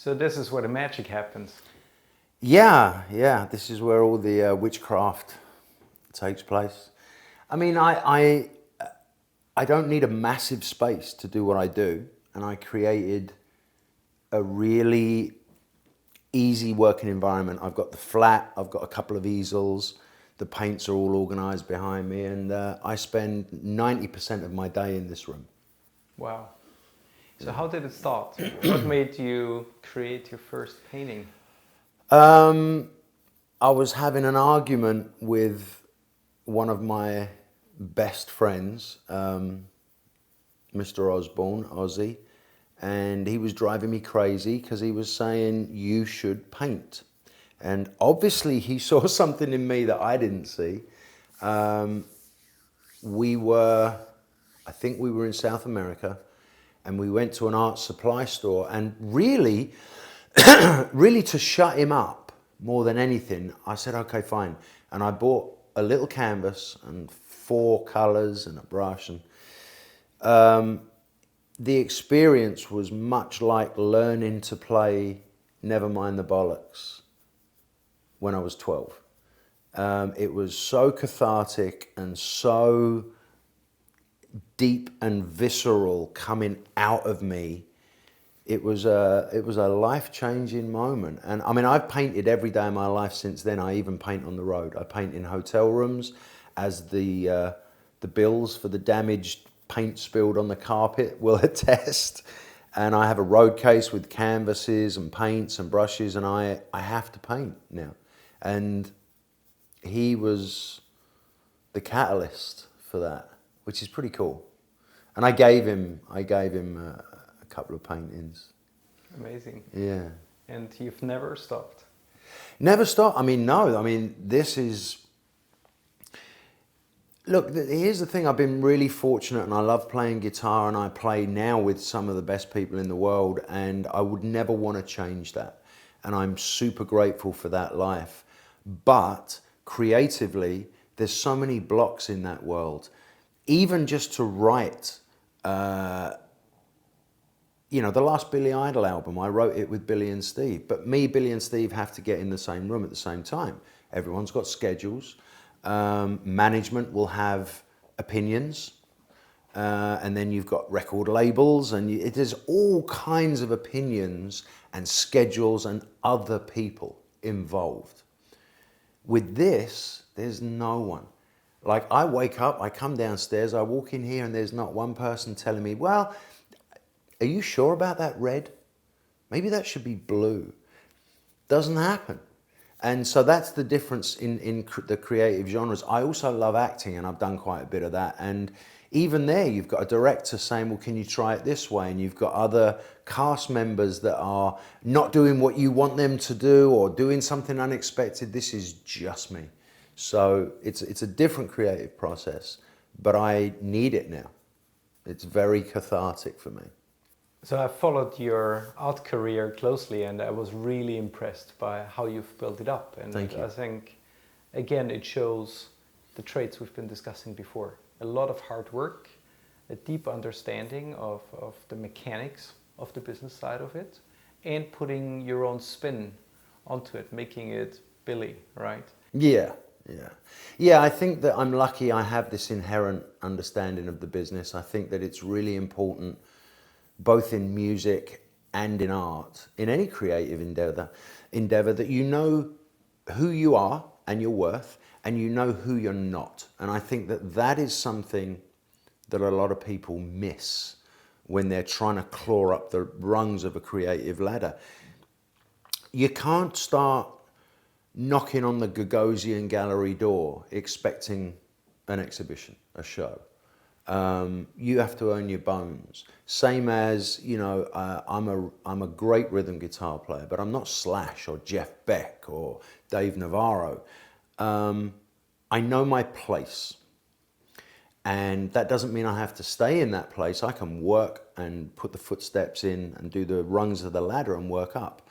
So this is where the magic happens. Yeah. This is where all the witchcraft takes place. I mean, I don't need a massive space to do what I do, and I created a really easy working environment. I've got the flat, I've got a couple of easels, the paints are all organized behind me, and I spend 90% of my day in this room. Wow. So how did it start? What made you create your first painting? I was having an argument with one of my best friends, Mr. Osborne, Ozzy, and he was driving me crazy because he was saying, you should paint. And obviously he saw something in me that I didn't see. I think we were in South America, and we went to an art supply store, and really, really to shut him up more than anything, I said, okay, fine. And I bought a little canvas and 4 colors and a brush, and the experience was much like learning to play Never Mind the Bollocks when I was 12. It was so cathartic and so deep and visceral coming out of me. It was a life-changing moment. And I mean, I've painted every day of my life since then. I even paint on the road. I paint in hotel rooms, as the bills for the damaged paint spilled on the carpet will attest. And I have a road case with canvases and paints and brushes, and I have to paint now. And he was the catalyst for that, which is pretty cool. And I gave him a couple of paintings. Amazing. Yeah. And you've never stopped? Never stop. I mean, no. I mean, this is... Look, here's the thing. I've been really fortunate, and I love playing guitar, and I play now with some of the best people in the world, and I would never want to change that. And I'm super grateful for that life. But creatively, there's so many blocks in that world. Even just to write, you know, the last Billy Idol album, I wrote it with Billy and Steve. But me, Billy and Steve have to get in the same room at the same time. Everyone's got schedules. Management will have opinions. And then you've got record labels, and there's all kinds of opinions and schedules and other people involved. With this, there's no one. Like, I wake up, I come downstairs, I walk in here, and there's not one person telling me, well, are you sure about that red? Maybe that should be blue. Doesn't happen. And so that's the difference in the creative genres. I also love acting, and I've done quite a bit of that. And even there, you've got a director saying, well, can you try it this way? And you've got other cast members that are not doing what you want them to do, or doing something unexpected. This is just me. So it's a different creative process, but I need it now. It's very cathartic for me. So I followed your art career closely, and I was really impressed by how you've built it up. And Thank you. I think, again, it shows the traits we've been discussing before. A lot of hard work, a deep understanding of the mechanics of the business side of it, and putting your own spin onto it, making it Billy, right? Yeah. Yeah, I think that I'm lucky I have this inherent understanding of the business. I think that it's really important, both in music and in art, in any creative endeavor, that you know who you are and your worth, and you know who you're not. And I think that that is something that a lot of people miss when they're trying to claw up the rungs of a creative ladder. You can't start knocking on the Gagosian gallery door expecting an exhibition, a show. You have to earn your bones. Same as, you know, I'm a great rhythm guitar player, but I'm not Slash or Jeff Beck or Dave Navarro. I know my place. And that doesn't mean I have to stay in that place. I can work and put the footsteps in and do the rungs of the ladder and work up.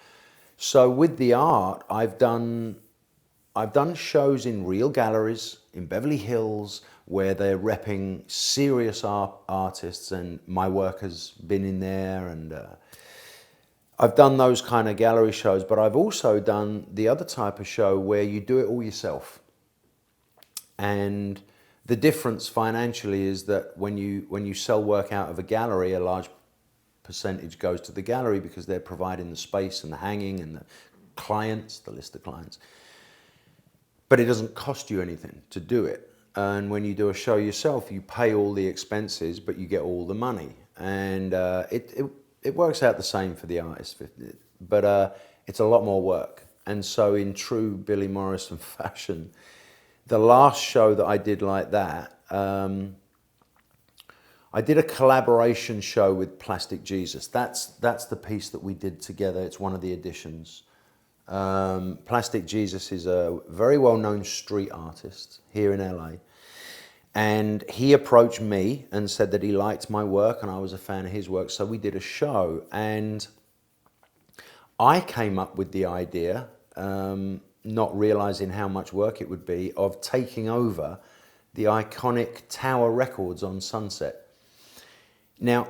So with the art, I've done shows in real galleries in Beverly Hills where they're repping serious artists, and my work has been in there. And I've done those kind of gallery shows, but I've also done the other type of show where you do it all yourself. And the difference financially is that when you sell work out of a gallery, a large percentage goes to the gallery because they're providing the space and the hanging and the clients, the list of clients. But it doesn't cost you anything to do it. And when you do a show yourself, you pay all the expenses, but you get all the money. And it works out the same for the artist, but it's a lot more work. And so in true Billy Morrison fashion, the last show that I did like that, I did a collaboration show with Plastic Jesus. That's the piece that we did together. It's one of the editions. Plastic Jesus is a very well-known street artist here in LA. And he approached me and said that he liked my work and I was a fan of his work. So we did a show, and I came up with the idea, not realizing how much work it would be, of taking over the iconic Tower Records on Sunset. Now,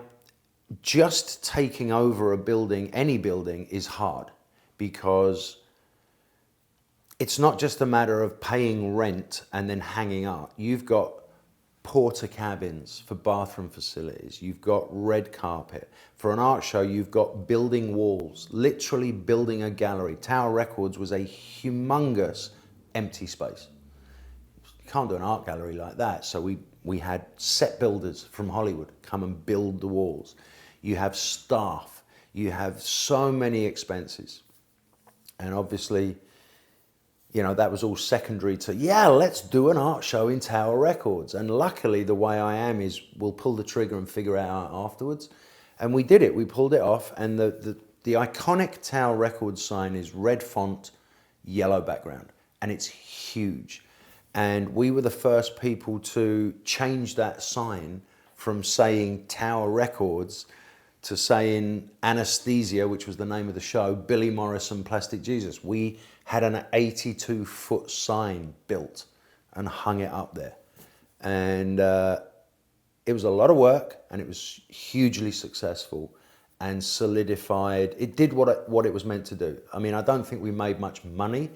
just taking over a building, any building, is hard, because it's not just a matter of paying rent and then hanging up. You've got porter cabins for bathroom facilities. You've got red carpet. For an art show, you've got building walls, literally building a gallery. Tower Records was a humongous empty space. You can't do an art gallery like that. So we had set builders from Hollywood come and build the walls. You have staff. You have so many expenses. And obviously, you know, that was all secondary to, yeah, let's do an art show in Tower Records. And luckily, the way I am is we'll pull the trigger and figure it out afterwards. And we did it. We pulled it off. And the iconic Tower Records sign is red font, yellow background. And it's huge. And we were the first people to change that sign from saying Tower Records to saying Anesthesia, which was the name of the show, Billy Morrison, Plastic Jesus. We had an 82-foot sign built and hung it up there. And it was a lot of work, and it was hugely successful and solidified. It did what it was meant to do. I mean, I don't think we made much money.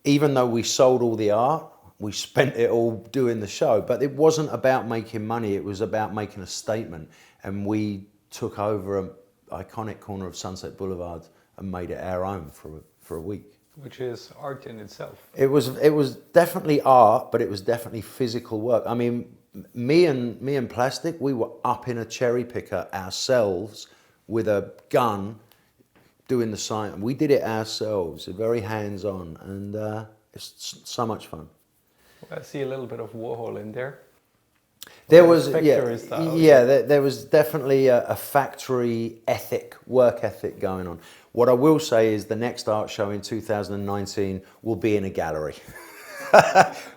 Even though we sold all the art, we spent it all doing the show. But it wasn't about making money. It was about making a statement. And we took over an iconic corner of Sunset Boulevard and made it our own for a week. Which is art in itself. It was definitely art, but it was definitely physical work. I mean, me and Plastic, we were up in a cherry picker ourselves with a gun doing the sign. We did it ourselves, very hands-on, and it's so much fun. Well, I see a little bit of Warhol in there. There was, yeah, there was definitely a factory ethic, work ethic going on. What I will say is the next art show in 2019 will be in a gallery,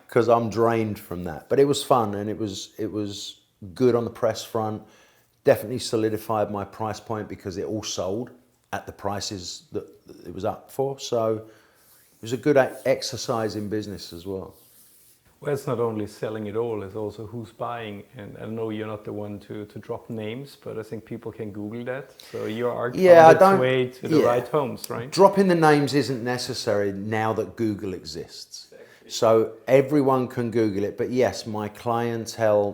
because I'm drained from that. But it was fun, and it was good on the press front. Definitely solidified my price point because it all sold at the prices that it was up for. So it was a good exercise in business as well. Well, it's not only selling it all, it's also who's buying. And I know you're not the one to drop names, but I think people can Google that. So your art found its way to the right homes, right? Dropping the names isn't necessary now that Google exists. Exactly. So everyone can Google it. But yes, my clientele,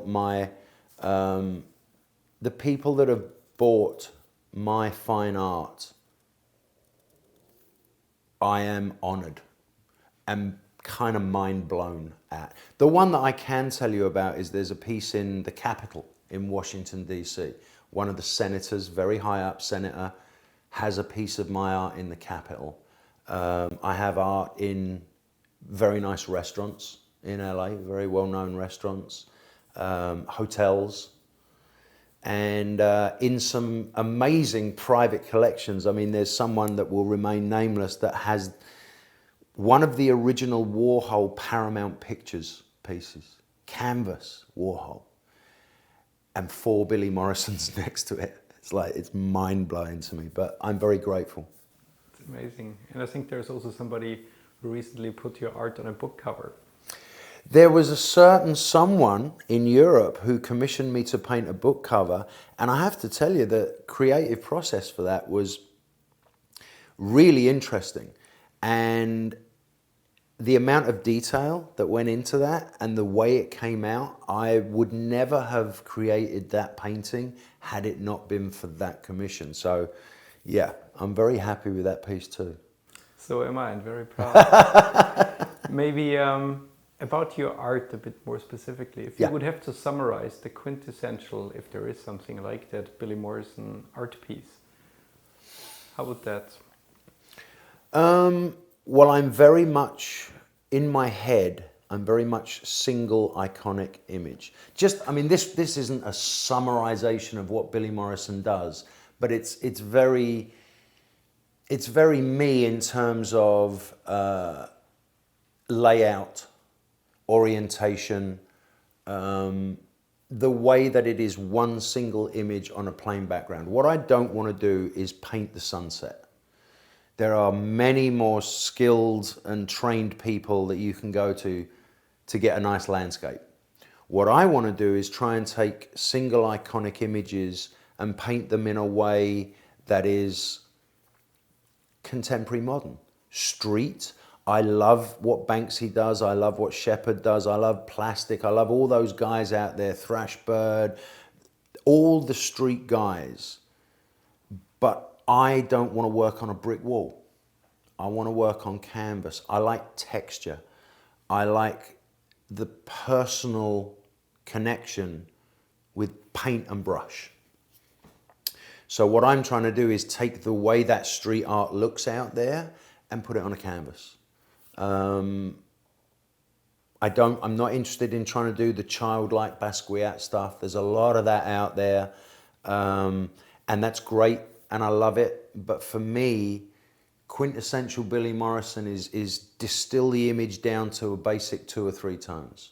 the people that have bought my fine art, I am honored and kind of mind blown at. The one that I can tell you about is there's a piece in the Capitol in Washington, D.C. One of the senators, very high up senator, has a piece of my art in the Capitol. I have art in very nice restaurants in LA, very well-known restaurants, hotels, and in some amazing private collections. I mean, there's someone that will remain nameless that has one of the original Warhol Paramount Pictures pieces, canvas Warhol, and 4 Billy Morrisons next to it. It's mind-blowing to me, but I'm very grateful. It's amazing. And I think there's also somebody who recently put your art on a book cover. There was a certain someone in Europe who commissioned me to paint a book cover, and I have to tell you the creative process for that was really interesting. And the amount of detail that went into that and the way it came out, I would never have created that painting had it not been for that commission. So yeah, I'm very happy with that piece too. So am I, and very proud. Maybe about your art a bit more specifically. If you would have to summarize the quintessential, if there is something like that, Billy Morrison art piece, how would that? Well, I'm very much, in my head, I'm very much single iconic image. Just, I mean, this isn't a summarization of what Billy Morrison does, but it's very me in terms of layout, orientation, the way that it is one single image on a plain background. What I don't want to do is paint the sunset. There are many more skilled and trained people that you can go to get a nice landscape. What I want to do is try and take single iconic images and paint them in a way that is contemporary modern. Street, I love what Banksy does, I love what Shepherd does, I love Plastic, I love all those guys out there, Thrashbird, all the street guys. But I don't want to work on a brick wall. I want to work on canvas. I like texture. I like the personal connection with paint and brush. So what I'm trying to do is take the way that street art looks out there and put it on a canvas. I'm not interested in trying to do the childlike Basquiat stuff. There's a lot of that out there, and that's great, and I love it. But for me, quintessential Billy Morrison is distill the image down to a basic 2 or 3 tones.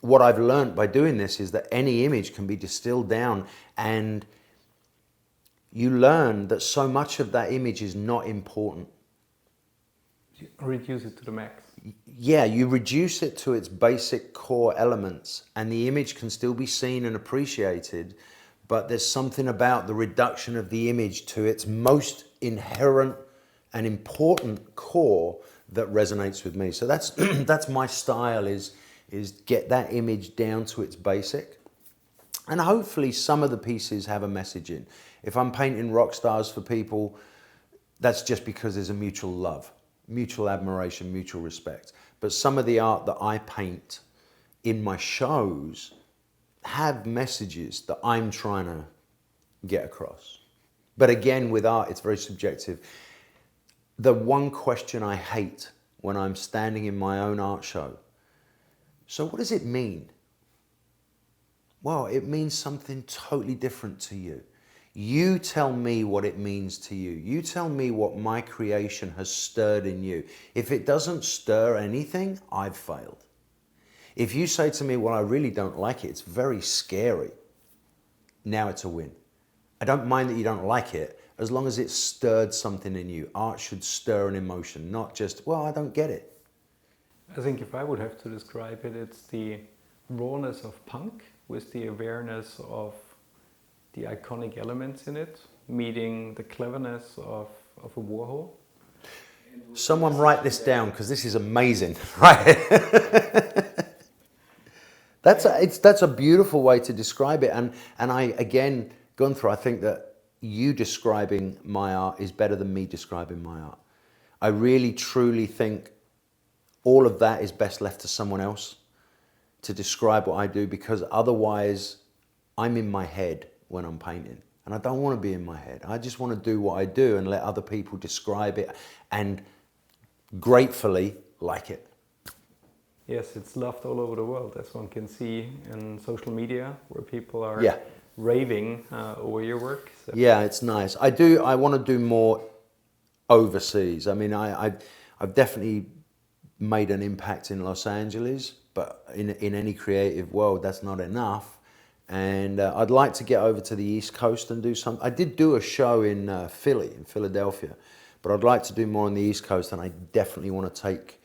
What I've learned by doing this is that any image can be distilled down, and you learn that so much of that image is not important. You reduce it to the max. Yeah, you reduce it to its basic core elements, and the image can still be seen and appreciated, but there's something about the reduction of the image to its most inherent and important core that resonates with me. So that's that's my style, is get that image down to its basic. And hopefully some of the pieces have a message in. If I'm painting rock stars for people, that's just because there's a mutual love, mutual admiration, mutual respect. But some of the art that I paint in my shows have messages that I'm trying to get across. But again, with art, it's very subjective. The one question I hate when I'm standing in my own art show, so what does it mean? Well, it means something totally different to you. You tell me what it means to you. You tell me what my creation has stirred in you. If it doesn't stir anything, I've failed. If you say to me, well, I really don't like it, it's very scary, now it's a win. I don't mind that you don't like it, as long as it stirred something in you. Art should stir an emotion, not just, well, I don't get it. I think if I would have to describe it, it's the rawness of punk with the awareness of the iconic elements in it, meeting the cleverness of a Warhol. Someone write this down, because this is amazing, right? That's a beautiful way to describe it. And I, again, Guenther, I think that you describing my art is better than me describing my art. I really, truly think all of that is best left to someone else to describe what I do, because otherwise I'm in my head when I'm painting. And I don't want to be in my head. I just want to do what I do and let other people describe it and gratefully like it. Yes, it's loved all over the world, as one can see in social media, where people are raving over your work. So. Yeah, it's nice. I want to do more overseas. I mean, I've definitely made an impact in Los Angeles, but in any creative world, that's not enough. And I'd like to get over to the East Coast and do some. I did do a show in in Philadelphia, but I'd like to do more on the East Coast, and I definitely want to take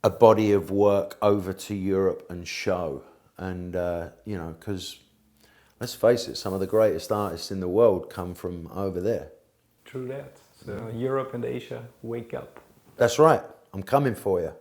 a body of work over to Europe and show. And, you know, because let's face it, some of the greatest artists in the world come from over there. True that. So Europe and Asia, wake up. That's right. I'm coming for you.